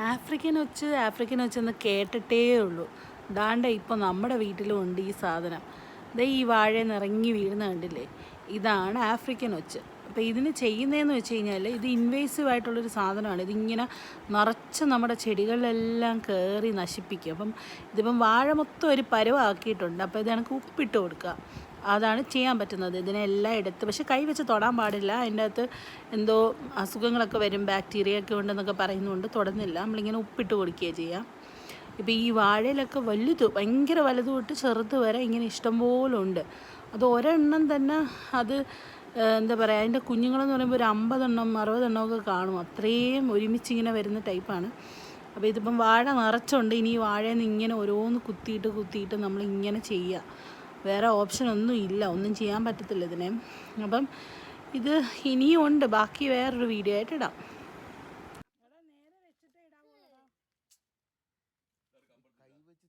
African ഒച്ചെന്ന് കേട്ടിട്ടേ ഉള്ളൂ. ദാണ്ട ഇപ്പോൾ നമ്മുടെ വീട്ടിലും ഉണ്ട് ഈ സാധനം. ദേ ഈ വാഴയിൽ നിന്ന് ഇറങ്ങി വീഴുന്ന കണ്ടില്ലേ, ഇതാണ് ആഫ്രിക്കൻ ഒച്ച്. അപ്പോൾ ഇതിന് ചെയ്യുന്നതെന്ന് വെച്ച് കഴിഞ്ഞാൽ ഇത് ഇൻവേസീവ് ആയിട്ടുള്ളൊരു സാധനമാണ്. ഇതിങ്ങനെ നിറച്ച് നമ്മുടെ ചെടികളിലെല്ലാം കയറി നശിപ്പിക്കും. അപ്പം ഇതിപ്പം വാഴ മൊത്തം ഒരു പരുവാക്കിയിട്ടുണ്ട്. അപ്പോൾ ഇത് കണക്ക് ഉപ്പിട്ട് കൊടുക്കുക, അതാണ് ചെയ്യാൻ പറ്റുന്നത്. ഇതിനെല്ലാം എടുത്ത്, പക്ഷെ കൈ വെച്ച് തൊടാൻ പാടില്ല. അതിൻ്റെ അകത്ത് എന്തോ അസുഖങ്ങളൊക്കെ വരും, ബാക്ടീരിയ ഒക്കെ ഉണ്ടെന്നൊക്കെ പറയുന്നുണ്ട്. തൊടുന്നില്ല, നമ്മളിങ്ങനെ ഉപ്പിട്ട് കൊടുക്കുകയാണ് ചെയ്യുക. ഇപ്പോൾ ഈ വാഴയിലൊക്കെ വലുത്, ഭയങ്കര വലുത് തൊട്ട് ചെറുത് വരെ ഇങ്ങനെ ഇഷ്ടംപോലെ ഉണ്ട്. അത് ഒരെണ്ണം തന്നെ അത് എന്താ പറയുക, അതിൻ്റെ കുഞ്ഞുങ്ങളെന്ന് പറയുമ്പോൾ ഒരു 50 എണ്ണം 60 എണ്ണമൊക്കെ കാണും. അത്രയും ഒരുമിച്ചിങ്ങനെ വരുന്ന ടൈപ്പാണ്. അപ്പോൾ ഇതിപ്പം വാഴ നിറച്ചുണ്ട്. ഇനി ഈ വാഴയിൽ നിന്ന് ഇങ്ങനെ ഓരോന്ന് കുത്തിയിട്ട് നമ്മളിങ്ങനെ ചെയ്യുക. വേറെ ഓപ്ഷനൊന്നും ഇല്ല, ഒന്നും ചെയ്യാൻ പറ്റത്തില്ല ഇതിനെ. അപ്പം ഇത് ഇനിയും ഉണ്ട്, ബാക്കി വേറൊരു വീഡിയോ ആയിട്ട് ഇടാം. കൈ വെച്ച്